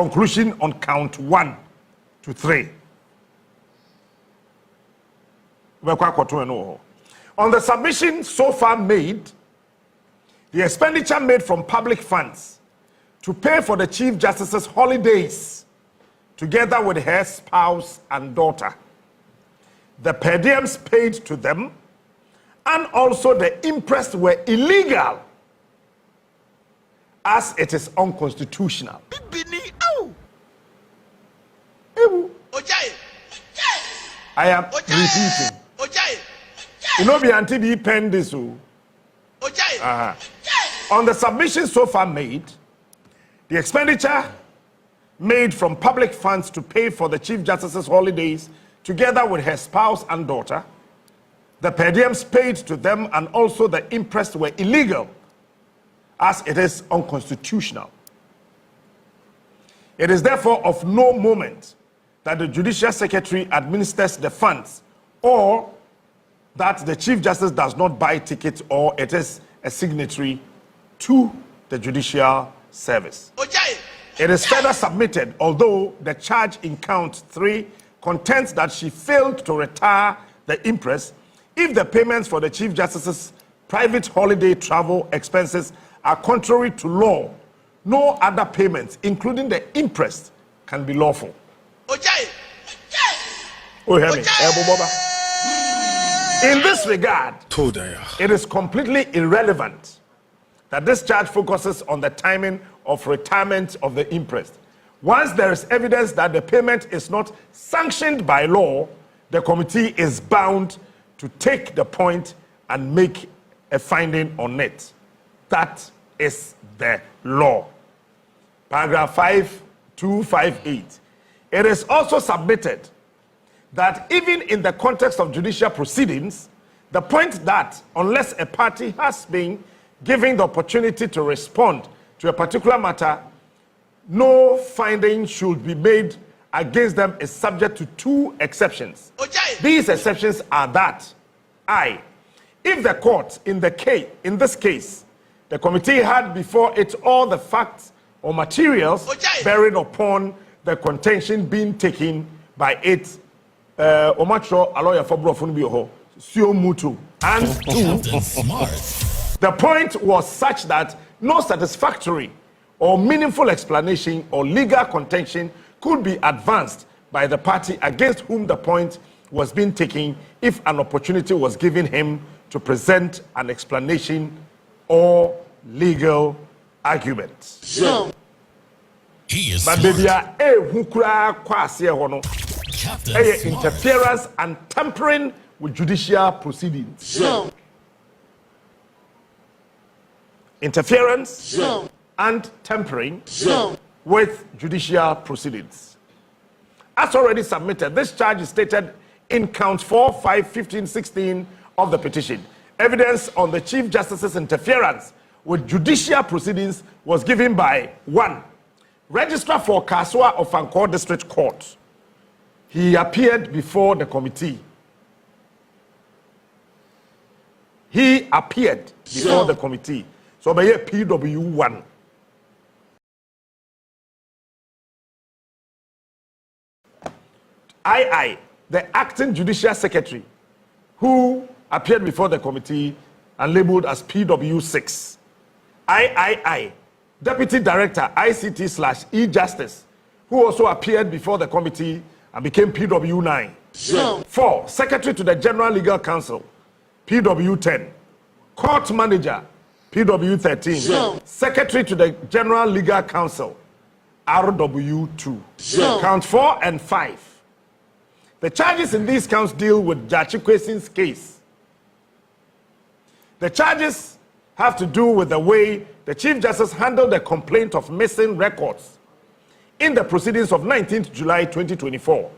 conclusion on count 1 to 3. On the submission so far made, the expenditure made from public funds to pay for the Chief Justice's holidays, together with her spouse and daughter, the per diems paid to them, and also the interest were illegal, as it is unconstitutional. I am repeating. You know, be until the pen this. On the submission so far made, the expenditure made from public funds to pay for the Chief Justice's holidays, together with her spouse and daughter, the per diems paid to them, and also the interest were illegal, as it is unconstitutional. It is therefore of no moment that the Judicial Secretary administers the funds, or that the Chief Justice does not buy tickets, or it is a signatory to the Judicial Service. It is further submitted, although the charge in count 3 contends that she failed to retire the interest, if the payments for the Chief Justice's private holiday travel expenses are contrary to law, no other payments, including the interest, can be lawful. Oh, hear me. In this regard, it is completely irrelevant that this charge focuses on the timing of retirement of the interest. Once there is evidence that the payment is not sanctioned by law, the committee is bound to take the point and make a finding on it. That is the law. Paragraph 5258. It is also submitted that even in the context of judicial proceedings, the point that unless a party has been given the opportunity to respond to a particular matter, no finding should be made against them is subject to 2 exceptions. These exceptions are that if the court in this case, the committee had before it all the facts or materials bearing upon the contention being taken by it, Omacho Aloya Fobrofun Bioho, Sio Mutu, and 2, the point was such that no satisfactory or meaningful explanation or legal contention could be advanced by the party against whom the point was being taken if an opportunity was given him to present an explanation or legal argument. So, he is but baby, interference and tampering with judicial proceedings. So, interference and tampering with judicial proceedings. As already submitted, this charge is stated in counts 4, 5, 15, 16 of the petition. Evidence on the Chief Justice's interference with judicial proceedings was given by 1. Registrar for Kaswa of Ankor District Court. He appeared before the committee. He appeared before the committee. So by PW1. The acting judicial secretary, who appeared before the committee and labeled as PW6. Deputy Director, ICT/E-Justice, who also appeared before the committee and became PW9. 4. Secretary to the General Legal Counsel, PW10. Court Manager, PW13. Secretary to the General Legal Counsel, RW2. Count 4 and 5. The charges in these counts deal with Judge Kwesin's case. The charges have to do with the way the Chief Justice handled the complaint of missing records in the proceedings of 19th July 2024.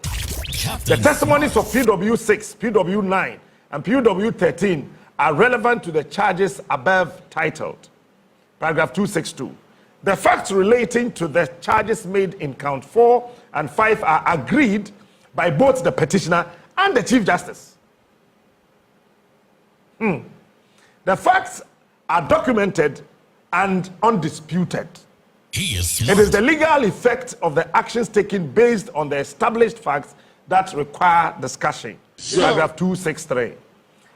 The testimonies of PW6, PW9, and PW13 are relevant to the charges above titled. Paragraph 262. The facts relating to the charges made in count 4 and 5 are agreed by both the petitioner and the Chief Justice. The facts are documented and undisputed. He is It smart. is the legal effect of the actions taken based on the established facts that require discussion. Paragraph 263.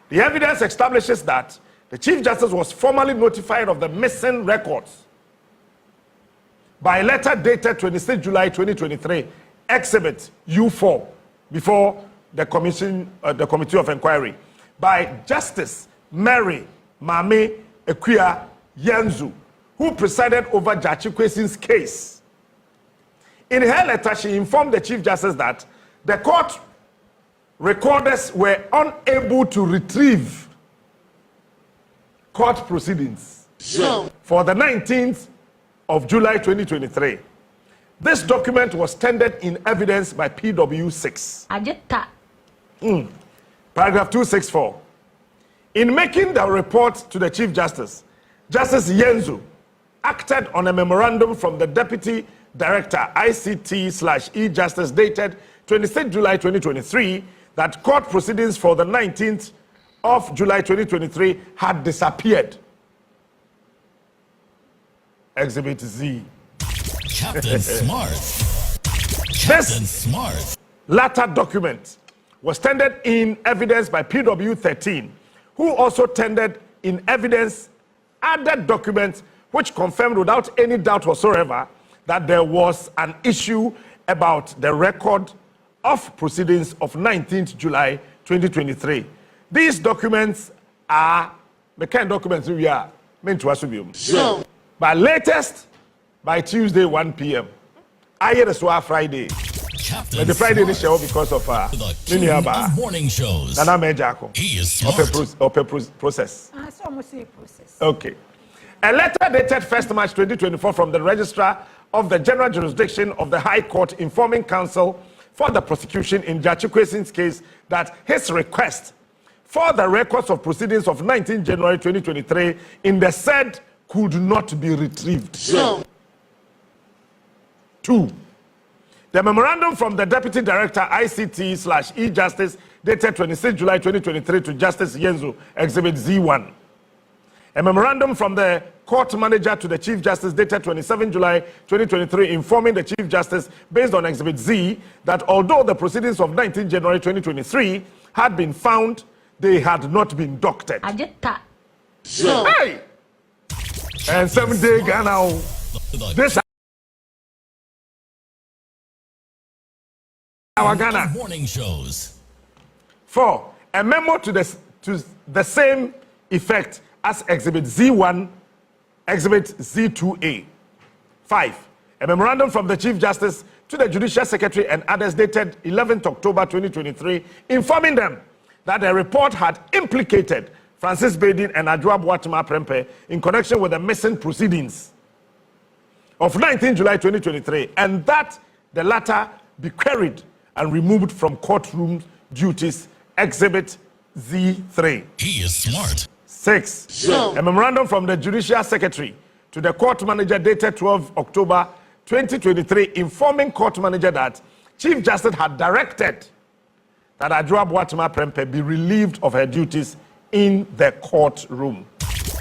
The evidence establishes that the Chief Justice was formally notified of the missing records by a letter dated 26 July 2023, Exhibit U4, before the Committee of Inquiry, by Justice Mary Mame Equia Yanzu, who presided over Gyakye Kwesin's case. In her letter, she informed the Chief Justice that the court recorders were unable to retrieve court proceedings for the 19th of July 2023. This document was tendered in evidence by PW6. Paragraph 264. In making the report to the Chief Justice, Justice Yenzu acted on a memorandum from the Deputy Director ICT/E-Justice dated 26 July 2023 that court proceedings for the 19th of July 2023 had disappeared. Exhibit Z. Captain Smart. Captain Smart. Latter document was tendered in evidence by PW13, who also tendered in evidence other documents which confirmed without any doubt whatsoever that there was an issue about the record of proceedings of 19th July 2023. These documents are the kind of documents we are meant to assume. But latest by Tuesday 1 p.m. I hear the Friday. Captain But the Friday Smart. this show because of The king of morning shows. Aremeyaw Agyarko. He is smart. Of a process. Okay. A letter dated 1st March 2024 from the Registrar of the General Jurisdiction of the High Court informing counsel for the prosecution in Gyakye Kwesin's case that his request for the records of proceedings of 19 January 2023 in the said could not be retrieved. 2. The memorandum from the Deputy Director ICT/E-Justice dated 26 July 2023 to Justice Yenzu, Exhibit Z1. A memorandum from the Court Manager to the Chief Justice dated 27 July 2023 informing the Chief Justice based on Exhibit Z that although the proceedings of 19 January 2023 had been found, they had not been doctored. Hey! And 7-day Ghana. This our Ghana. Morning shows. 4. A memo to the same effect as Exhibit Z1, Exhibit Z2A. 5. A memorandum from the Chief Justice to the Judicial Secretary and others dated 11th October 2023 informing them that the report had implicated Francis Bedin and Adwoa Boatema Prempeh in connection with the missing proceedings of 19 July 2023 and that the latter be queried and removed from courtroom duties. Exhibit Z3. He is smart. 6. A memorandum from the Judicial Secretary to the Court Manager dated 12 October 2023 informing Court Manager that Chief Justice had directed that Adwoa Boatema Prempeh be relieved of her duties in the courtroom.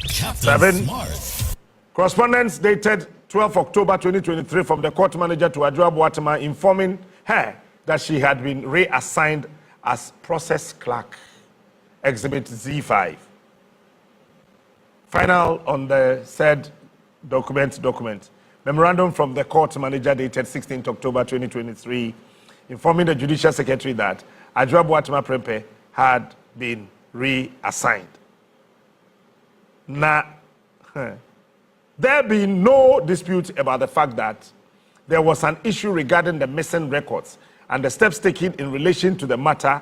Captain 7. Smart. Correspondence dated 12 October 2023 from the Court Manager to Adwoa Boatema informing her that she had been reassigned as process clerk. Exhibit Z5. Final on the said document. Memorandum from the Court Manager dated 16 October 2023 informing the Judicial Secretary that Adwoa Boatema Prempeh had been reassigned. Now, there being no dispute about the fact that there was an issue regarding the missing records and the steps taken in relation to the matter,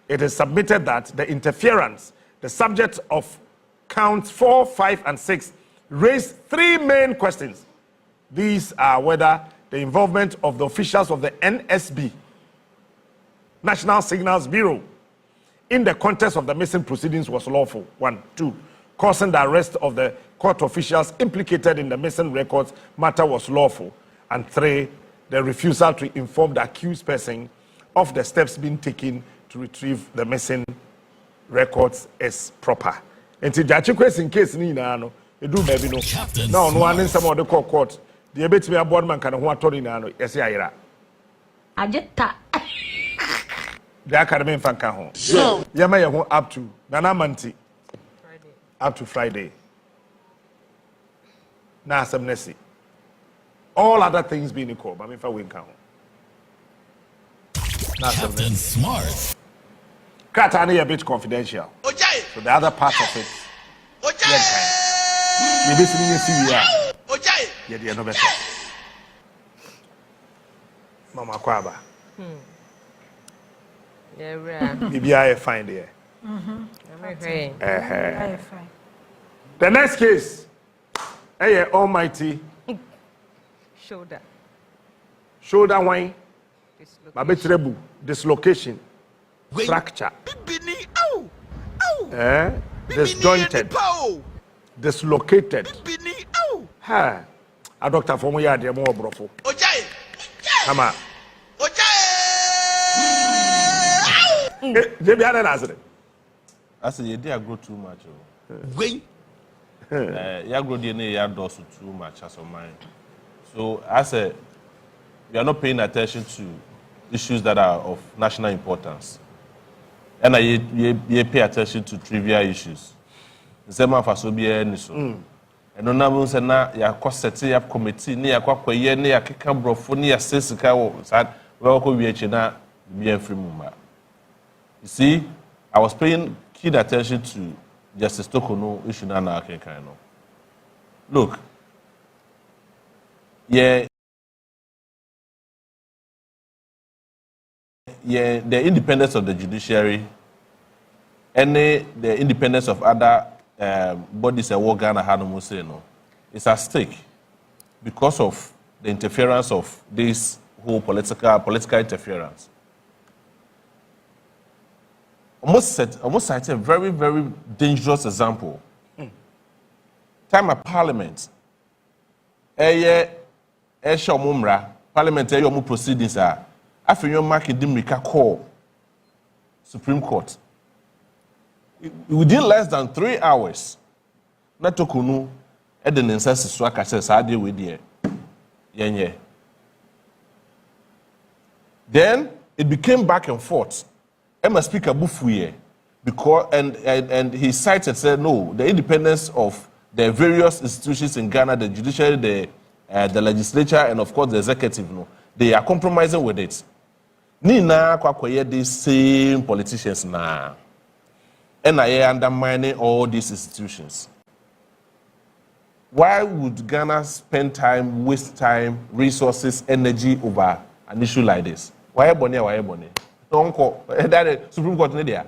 it is submitted that the interference, the subject of counts 4, 5, and 6, raised 3 main questions. These are whether the involvement of the officials of the NSB, National Signals Bureau, in the context of the missing proceedings was lawful. 1. 2. Causing the arrest of the court officials implicated in the missing records matter was lawful. And 3. The refusal to inform the accused person of the steps being taken to retrieve the missing records is proper. And to Gyakye Kwesin case ni na no edu baby no. Now no one in some of the court The bit me a board man can ho atori na no yesi ayira. Ajeta. The academy fanka ho. So, yama ye ho up to Nana Manti. Friday. Up to Friday. Na asem all other things being equal, but me fa win count. Captain Smart. Kratani a bit confidential. So the other part of it. You be seeing see ya. Yeah, they are no better. Mama Kwaba. Yeah, maybe I find there. Fine. The next case. Hey, almighty. Shoulder wine. Dislocation. Fracture. Disjointed. Dislocated. Ha. A doctor from where they are more brofo. Come on. They be an answer. I say you did grow too much. Wait. You grow DNA, you do too much as of mine. So I say we are not paying attention to issues that are of national importance. And you pay attention to trivial issues. The same for so be any so. And on now say na ya set up committee ni ya kwa ye ni ya keka brofo ni ya sesika wo sad we ko wi na be free mumba. You see, I was paying keen attention to Justice Tokono issue na Kenkan no. Look. Yeah, the independence of the judiciary and the independence of other bodies that work Ghana had no say no, it's at stake because of the interference of this whole political interference. Almost cite a very, very dangerous example. Time of Parliament, Parliament proceedings are Afriyie Makidimrika call Supreme Court. Within less than 3 hours, Natokunu Edenensa Swaka says Adi with the Yenye. Then it became back and forth. Emma Speaker Bufuye because and he cited said no, the independence of the various institutions in Ghana, the judiciary, the legislature, and of course the executive, no, they are compromising with it. Nina Kwaku these same politicians now, and I undermining all these institutions. Why would Ghana spend time, waste time, resources, energy over an issue like this? Why Bonnie? Why Bonnie? That Supreme Court Nadia,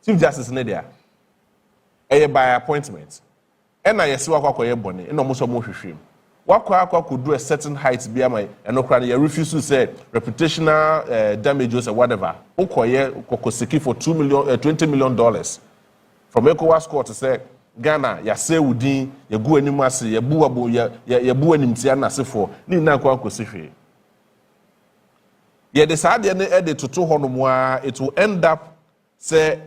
Chief Justice Nadia, by appointment. And I see Kwaku Bonnie, and almost more shame. What could do a certain height be my and you refuse to say reputational damages or whatever. Okoye Kokoseki for $20 million from ECOWAS court to say Ghana, ya say wudi, ya go animasi, ya buabo, ya bu animtiana se for ni na kwa kosifi. Yeah, the sad edit to 200 it will end up say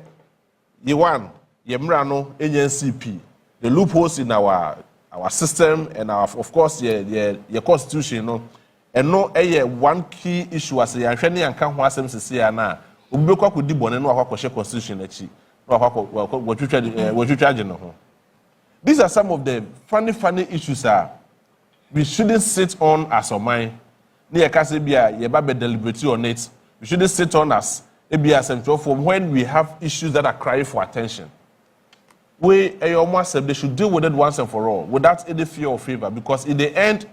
you one yemrano NCP. The loopholes in our system and our of course your constitution no and no one key issue as ya hwene anka ho asem sese na obekwa kodi bone no akwa constitution achi no akwa no ho. These are some of the funny issues we shouldn't sit on as a mind. Near Casabia, Yebabe deliberate on it. We shouldn't sit on us from when we have issues that are crying for attention. They should deal with it once and for all, without any fear or favor, because in the end,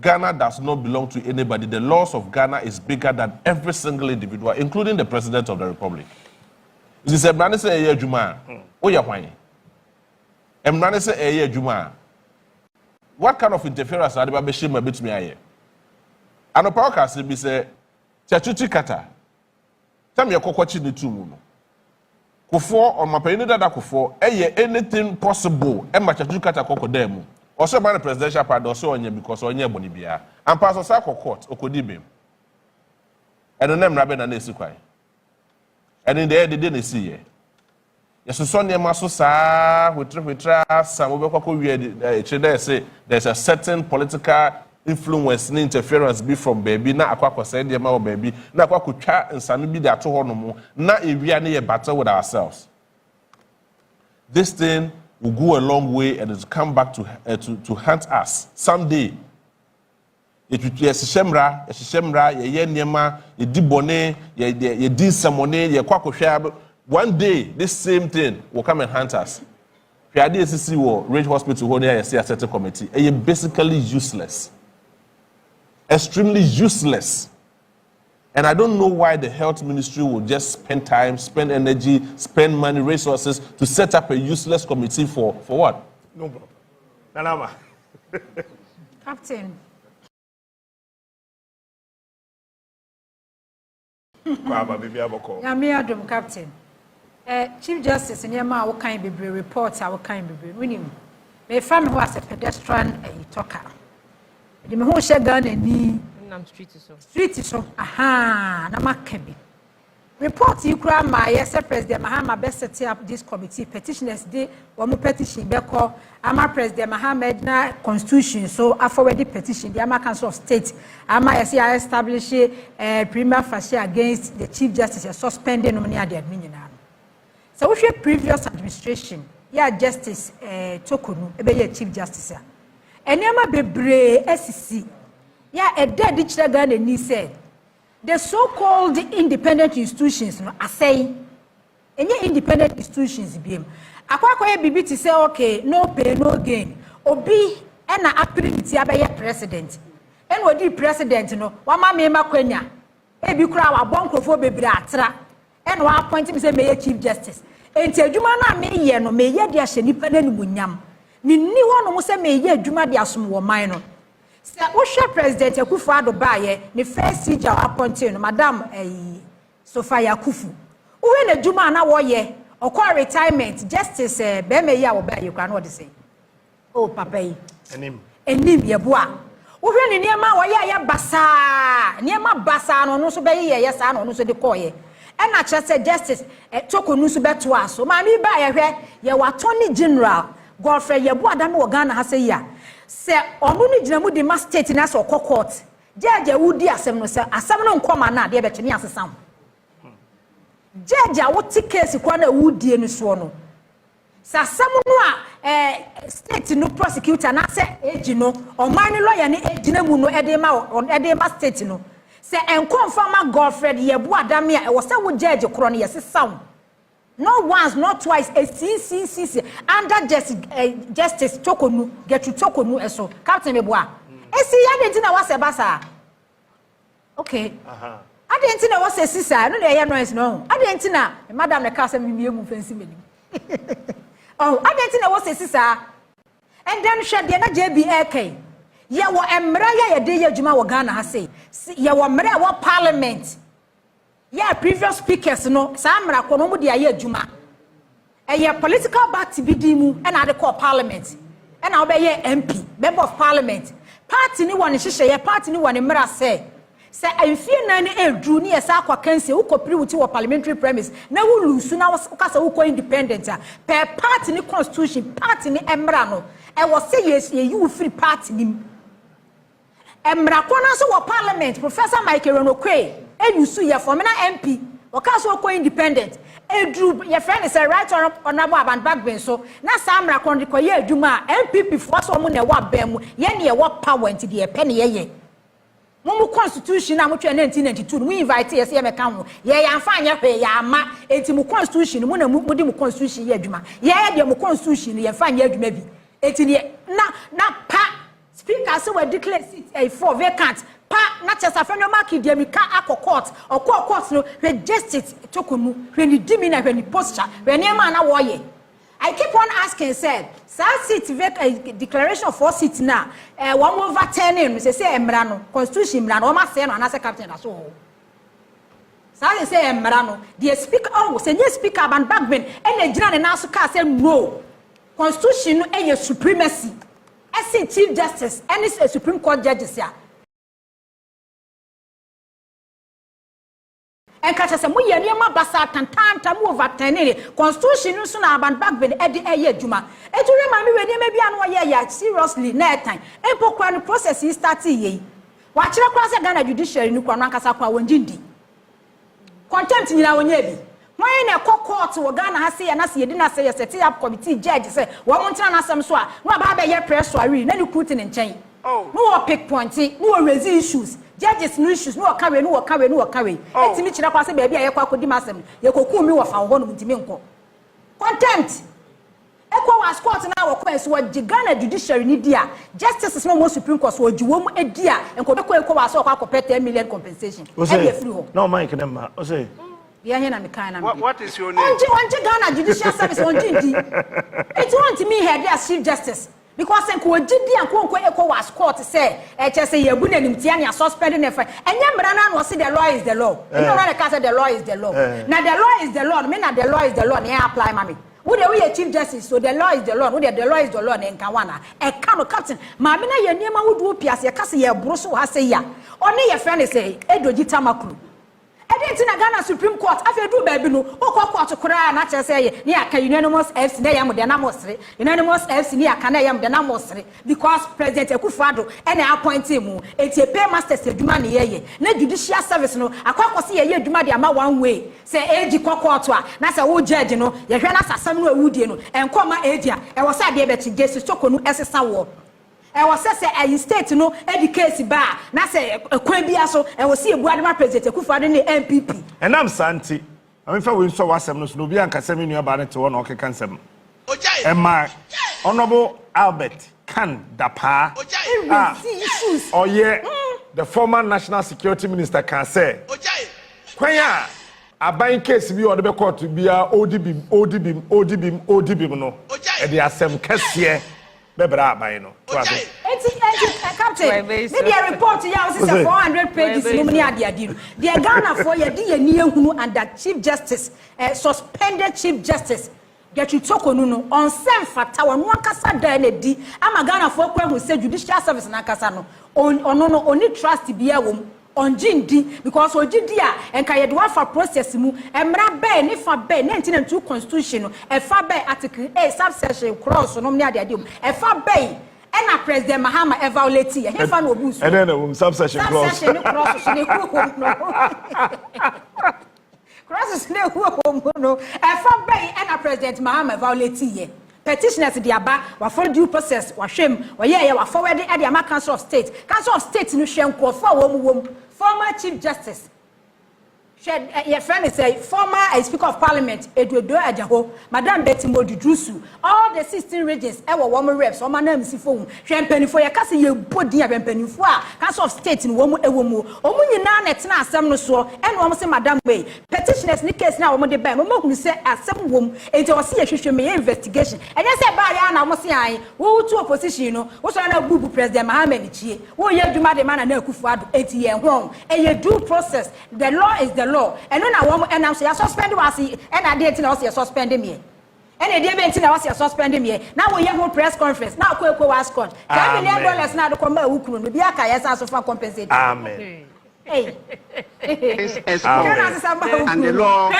Ghana does not belong to anybody. The laws of Ghana is bigger than every single individual, including the President of the Republic. This is Emrani say Eye Juma. Oya why? Emrani say Eye Juma. What kind of interference are they shame a bit me aye? And the podcast be say, Chachuchi Kata. Tell me a kokwachi ni tumu no. Kufo on my penny that Kufo, anything possible, and my Chachuchi Kata koko demu. Also, by the presidential pardon, also on ye because on ye bonibia. And Pastor Sako court, Okodibim. And the name Rabbi Nanesukai. And in the end, they didn't see ye. Yesuson Yamaso sa witra some say there's a certain political influence and interference be from baby na Akwa said Yama baby na Kwaku cha and Sanubi de Ato Forson na we are battle with ourselves. This thing will go a long way and it's come back to haunt us someday. It will be a shemra, ye niema, ye dibone, ye din samone, ye Kwaku shab. One day, this same thing will come and haunt us. The idea is Range Hospital hold a certain committee. And you're basically useless. Extremely useless. And I don't know why the health ministry will just spend time, spend energy, spend money, resources to set up a useless committee for what? No problem. Nanama. Captain. Yamiadum, Captain. Chief Justice in Yama, what kind of reports, our kind of winning. My family was a pedestrian talker. The Mahosha gun and knee. Street is so. Aha, Namakebi. Report you cry my yes, President Mahama best set up this committee. Petitioners day, one more petition, Beko, Ama President Mohammed na Constitution. So, I forwarded petition, the Ama Council of State. Ama I establish a prima facie against the Chief Justice, suspending nominee the admin. So, with your previous administration, yeah, Justice Tokonu, a Chief Justice. And Yama Bebre SEC, yeah, a dead digital gun and he said, the so-called independent institutions, no, I say, any independent institutions, BM. Akwa bibi to say, okay, no pay, no gain. Obi, and I appreciate your president. And what the president, no, Wama Mema Kwenya, Ebi Kra, a bonko Bebre Atra, and one appointing say Mayor Chief Justice. And tell Jumana may no may ye dia independent bunyam. Ni one almost say may ye Juma dia sumo minor. Sir, Osha President Akufo Addo baye, the first siege appointed Madam Sophia Akufu. When the Juma na woye, or call retirement, Justice Bemeya obey, you can what say. Oh, Papa, and him ye bois. When near my ya basa, near my basa, no so be yes, I no so the coye. And I just said Justice Tokonu so beto us. So, mammy by ye were Attorney General, Godfrey, ye bois than Wagana has a year. Say, Omuni Jamu de Mass State in us or court. Jaja would dear Sam, sir, as some non common, dear Betty as a sound. Jaja, what tickets you want a wood dear Nuswono? Sir, someone state no prosecutor, and I say, you know, or minor lawyer, and Edinamuno Edema or Edema State, no. Say, and confirm Godfrey, ye bois damia, was that would judge a crony as a sound. Not once, not twice, a CCC under Justice Tokonu, get to Tokonu, so Captain Mebois. I didn't know what's a bassa. Okay. I didn't know what's a sister, I know the noise, no. I didn't know, Madame the Castle, me move fancy. Oh, I didn't know what's a sister. And then shed the JBAK. Ya wa emraya ya de ya Juma Wagana has say. Ya wa mre wa parliament. Yeah, previous speakers, no, Samra Konomu de Aye Juma. A political party bidimu and I call parliament. And I'll be a MP, member of parliament. Party ni one is a party ni one emra say. Say, I fear none drew near Sakwa Kensi, who could with your parliamentary premise. Now we lose soon. I was Casa independent. Per party ni constitution, party ni emrano. I was say yes, you free party ni. Emra Kona so parliament, Professor Michael Renokwe. And you see your former MP, or council independent. A drew your friend is a right on a wab and backbone. So now Samra Condikoye Juma, MP before someone a wab bem, yenny what power into the penny ye. Momo Constitution, I'm 1992. We invite yes, Yamacamo. Yea, I'm fine, Yama, Etimu Constitution, Munamudimu Constitution, Yajuma. Yea, your Constitution, you're fine, Yaj maybe. Etinia, not pa. Speaker, so we declare a 4 vacant. Pa not just a friend of Maki, dear Mika Ako court or court, no, when justice Tokunu, when you demeanor, when you posture, when your man away. I keep on asking, said, South City a declaration of 4 seats now, 1/10 in, say, Emrano, Constitution, Mrano, my son, and as a captain, as all. South say Emrano, the speaker, oh, say, yes, speaker, and backman, and the general and also cast them no. Constitution, and your supremacy. I see Chief Justice, and it's a Supreme Court judges here. enka se mo ye niam basa tantanta mo overturn constitution no so na aban back ben e de eye adwuma eture ma me we niam bia no ye ya seriously na time empo kwa no process yi start ye wa kire kwa se Ghana judiciary ni kwa no ankasa kwa wonjindi contempt nyina wonye bi when na court wo Ghana ha se ya na se ye di na se ye set up committee judge say wo montra na asem so a no ba ba ye press wari na ni kuti ne nchen no pick point no raise issues judges no issues no carry etimi kira kwa se baabi a ye kwa kodi masem ye koku mi wo fa ho no ntimi nko contempt ekwa was court na wo kwa so Ghana judiciary ni dia justice no mo supreme court so jiwo mu edia enko be kwa was so kwa 10 million compensation e be free ho no man can ma o say ya here na me kan na what is your name onje Ghana judicial service onje ndi it want me head as chief justice because enko ogidi anko ekwa was court say say ye bu na nimtia na suspend na fa enya mra na no say the law is the law enya na ka say the law is the law na the law is the law me na the law is the law na apply mami we the chief justice so the law is the law we the law is the law na nka wana e ka no captain ma me na ye niam wudu opiase ye ka say ye bro so ha say ya oni ye friend say edoji tamakuru edenti na Ghana Supreme Court afedu baabi no okwa court kura na che say ye aka unanimous FC na yam de na mosre unanimous FC ni aka na yam de na mosre because President Akufo Addo ene appoint him eti pay masters eduma na ye na judicial service no akwa se ye eduma de ama one way say age court a na say wo judge no ye hwe na sasam no awudie no enkoma age a e wo say de be chige sitoko no esesa wo e was say a state no educate ba na say kwan bia so e was see ebuadema president Akufo Addo ne MPP and am santi I mean fa we so wasem no so bi anka sem nua ba ne te wona o keka nsem Emma Honorable Albert Kan Dapa issues oh yeah the former national security minister can say kwan ya aban case bi o de be court bia odibim no e de asem kase bebra aban no captain maybe a report ya was 400 pages no many ade the Ghana for ye di ye ni ehunu under chief justice suspended chief justice get you talk no on sem fata won akasa da na di ama Ghana for kwa hu say judicial service na akasa no ono oni trust bia wom on jindi because ojidi a enka ye do afa process mu emra be ni fa be 1992 constitution no e fa be article A subsection cross no mni ade e fa be ena president Mahama evaluate ye he fa no obusu and then subsection cross cross ni cross ni no e fa be ena president Mahama evaluate ye petitioners di aba wa for due process wa hwem wa ye wa forward e di ama council of state no hwenko for wom former chief justice your friend is a former speaker of parliament Bawumia Campaign Madam Betty Modudrusu all the 16 regions e wo wom reps o manam si phone hwempanifo ye kase ye bodi hwempanifo a council of state ni wom ewomu omu nyina na tena asem no so e no wom se madam wey petitioners ni case na wom de ban mo hunu se asem wom enti o se ye hwehwe me investigation enye se ba ya na mo se an wo to opposition no wo so na bubu president Mahamadu chie wo ye adwuma de man na Akufo Addo enti ye hon e ye due process the law is the law and when I want and I'm suspend was and I didn't know was suspend me and I didn't know was suspend me now we have press conference now Kweku was caught $10 million now to come back who be aka yes so for compensate amen hey and the law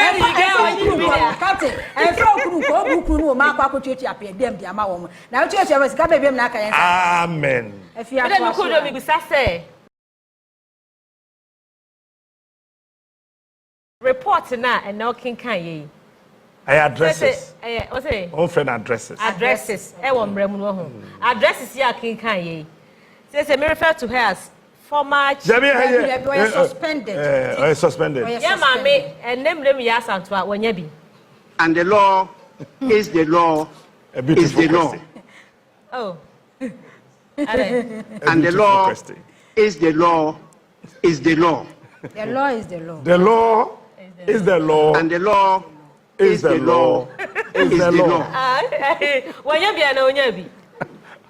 captain and from who no ma kwa kwetwe apia dem dia ma wo na kwetwe was ka bebem na aka yes amen if you are could be say report na and now can ye I addresses what say on friend addresses e wo mrem no ho addresses ya can ye say me refer to her as former suspended suspended yeah mama and name ya santo a wonya bi and the law is the law is the law oh and the law is the law is the law the law is the law the law is the law and the law is the law is the law wonya bi na wonya bi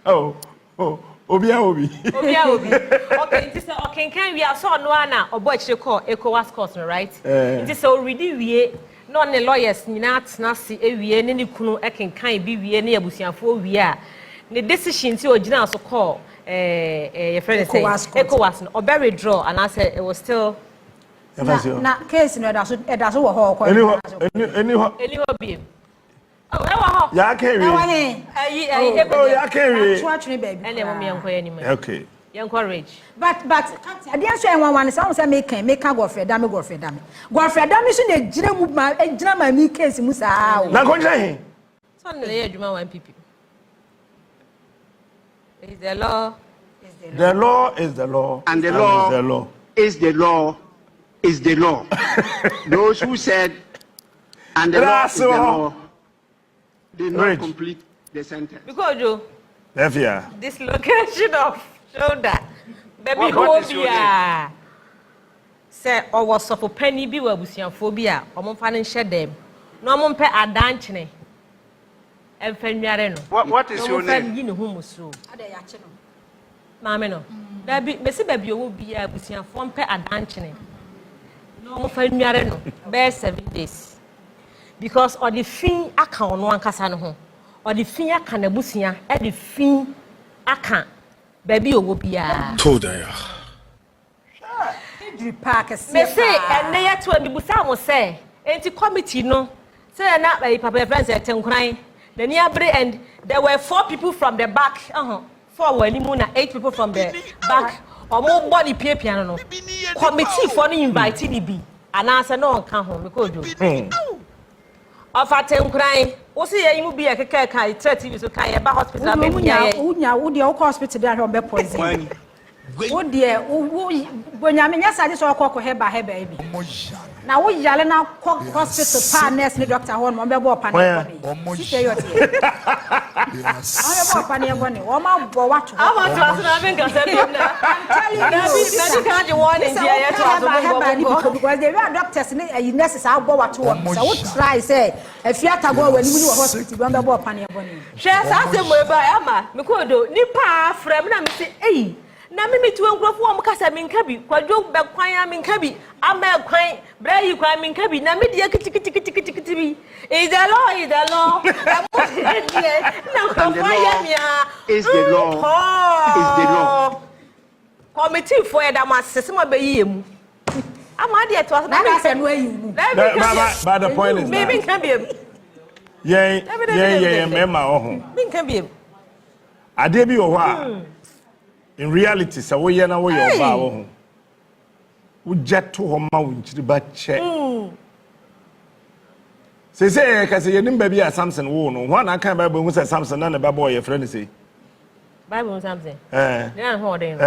oh obi okay it is okay can we so no na obotchere call ECOWAS court right it is already we no ne lawyers nyina atena se ewie ne kunu ekenkan bi wie ne abusiafo wie a ne decision ti ogina so call your friend say ECOWAS no obe withdraw and I said it was still Na case no edaso wo ho ko. Any be. Oh, ewa ho. Ya carry. Oh, ya carry. Actually baby. Ene mo me enko anymore. Okay. You encourage. But I didn't say one say make girlfriend dame girlfriend so na ejina mu ma ejina ma mi case mu saa. Na ko nja he. So na le adwuma 1 pp. Is the law. The law is the law. And the law is the law is the law. Those who said and the law is the law did not complete the sentence. Because Joe. This location of shoulder. Baby phobia. Say or was so for penny be we phobia. Omo fa ne hye dem. No omo pe adanchene. Emfanware no. What is your name? Yi ne hu muso. Ade ya che no. Maame no. Da bi mesi ba bi owo bia abusiafo mpe adanchene. No omo fa nware no. Be 7 days. Because all the fin aka ono ankasa no ho. All the fin aka na busia, e the fin aka baby owo bia. Tróuble. Me say ene ya to bibusa mo say enti committee no say na papa friends etenkran the nearby and there were 4 people from the back 4 were limu na 8 people from the back omo body pia no committee for no invite the bi anasa no nka ho because do of atenkran wo say yimu bi ekeka kai TV so kai ba hospital be bia unya wo de hospital there ho be poison wo de wo bonyame nya sade so okọ heba bi na wo yale na hospital pa nurse ni doctor ho mo be bo pa ne sike yo tie pa ne bone wo ma bo wato to na be nka se na na ka je warning dia ya to aso because they were doctors ni nurses a bo wato wo so wo try say afiata go wani mu ni hospital be bo pa ne bone hwe sa se mo ba ama me ko do ni pa frem na me say na me metu enkrofo am kasa me nka bi kwadwo be kwan am nka bi ama kwan bra yi kwan me nka bi na me dia kitikiti bi is the law is the law is the law committee for that ma sesema be yi mu ama dia to na say no ayi mu but the point is me nka bi yeah mema oho me nka bi ade bi wo ha in reality so we na we your ba wo ho wo jeto ho ma wo nchiri ba che say ka say yenim ba bi a Samson wo no ho na kan Bible hu say Samson na ne ba boy your friend say Bible Samson na ho den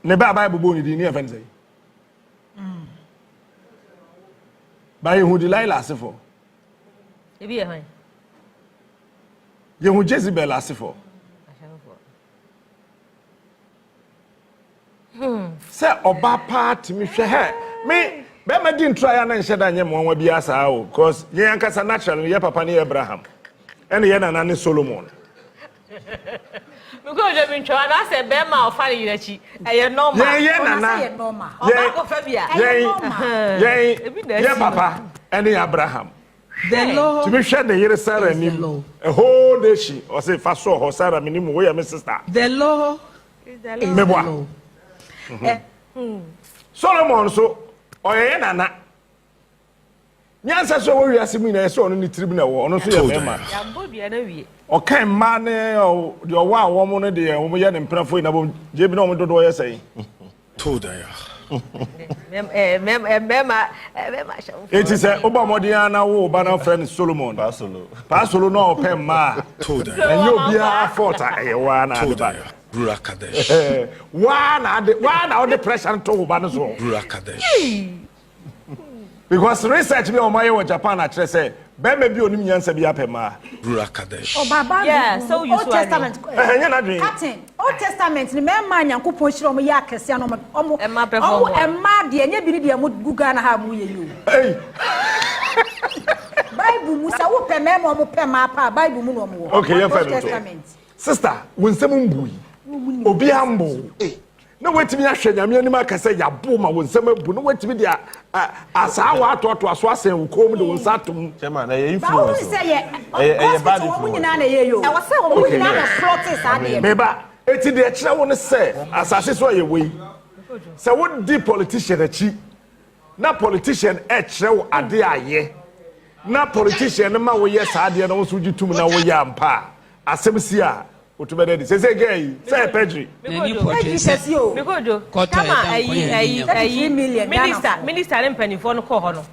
ne ba Bible bo ni di ni e friend say ba ye hu Delilah asefo e bi e han Yehu Jezebel asifo. Say oba part me hwe he. Me be ma din try na nhye da nye mo nwa bia saa o because ye yankasa natural ye papa ne Abraham. Ene ye nana ne Solomon. Because je bin twa na say be ma o fa ni rachi. Eye normal. Ye nana. Ye normal. Oba ko fa bia. Ye papa ene Abraham. The law to be sure the year Sarah nim a whole nation or say fa so ho Sarah minim we my sister. The law is the law. Solomon so oye nana. Nyansa so we wiase mu na so ono ni tribunal wo ono so ye mema. Ya bo bia na wie. O kan ma ne o de o wa wo mo no de wo ye ne mprafo na bo je bi na o dodo ye sei. Tróuble. It is a Obamodiana wo bana friend Solomon. Pasolo no pen ma. Tróuble. And you be a fort a one Tróuble. One out the pressure to Banazo. Tróuble. Because research me on my own Japan actually say, Ben may be on him and be up a ma. Oh, Baba, yeah, so you Old Testament. Captain, Old Testament, the man, and Kupo on Yakas, and my dear, and you be a good Gugana have you. Hey, Bible Musa, whoop memo, Pema, Bible Muno. Okay, Old Testament. Sister, when some Obi humble. No wait me ahwe nyame anima ka say ya boma won sama bu no wait me dia asa wa to aso asen wo kom de won satum chema na ye influence say ye bad influence na ye yo e wo say wo nyina na plot is ade meba eti de ekira won say asase so ye we say what di politician achi na politician ekira wo ade aye na politician ma wo ye sa ade na wo so gitum na wo ye ampa asem si a otubede say gay say pedri Kojo kama ayi minister empanifo no ko ho no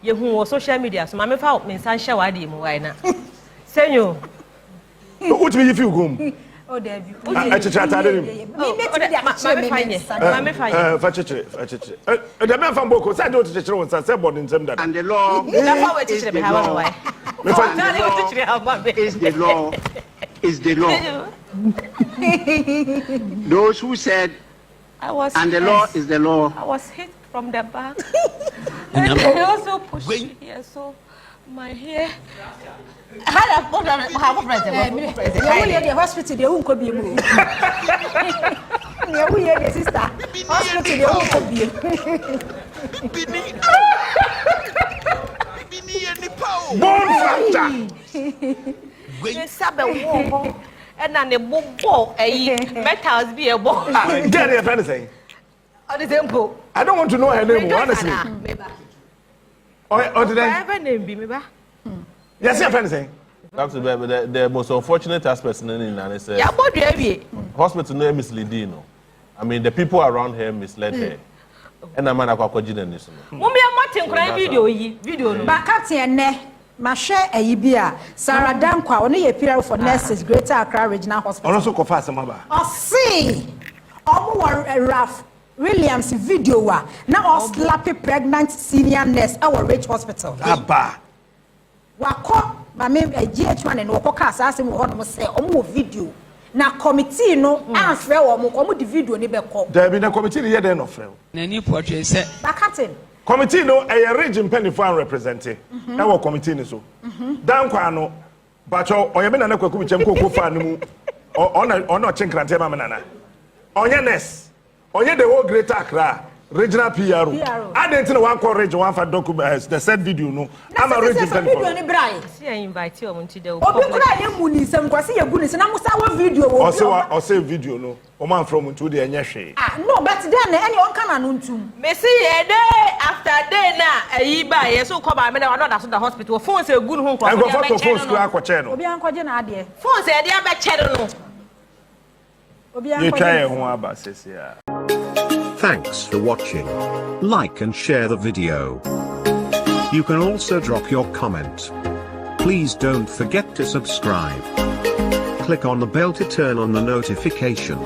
ye hu wo social media so ma me fa me san hye wa ade mu wai na senyo what me you feel gum Oh, David. I chatted him. Fetchere. The man from Boko said, don't teach one, said, born in them that. And the law is the law. Is the law. Those who said, and the law is the law. I was hit from the back. And they also pushed me here, so my hair. The hospital, they won't be moved. The sister. Hospital, they won't be. Bone fracture. We sab a wall and then the ball metals be a ball. Get it, anything. On the temple. I don't want to know her name, honestly. Or did I have a name, Bimiba? Yes, if anything. That's the most unfortunate aspect in the hospital name is Lidino. I mean, the people around her misled her. And I'm not going to this. Video. But Captain, my share a Ibia, Sarah Dankwa, only a period for nurses, Greater Accra Regional Hospital. Also, confess, Mama. Oh, see, Ralph Williams video. Now, slappy pregnant senior nurse, our rich hospital. Abba. Wako mame GH1 and wako ka asase mo hono say omo video na committee no anfre wo mo komo di video ni be ko there be na committee here dey no frɛ na ni portrait say Captain committee no a region penifo an represent na wo committee ni so dan kwa no bacho oyebe na Kweku bichem ko fa no mu ona chenkrante ma na onye ness onye the whole Greater Accra regional PRO. I didn't know one call region one for document the said video no. I'm a region video ni brai. See I invite you on to the obi kura ye muni sem kwase ye guni se na musa wo video wo. O say video no. O man from to the enye hwe. Ah no but then any on kana no ntum. Me see ye day after day na ayi ba ye so come by me na no so the hospital phone say gun hu nkwa. Nkwa for phone school akwache no. Obi ankoje na ade. Phone say dey abeche no. Obi ankoje. You try ho aba sesia. Thanks for watching. Like and share the video. You can also drop your comment. Please don't forget to subscribe. Click on the bell to turn on the notification.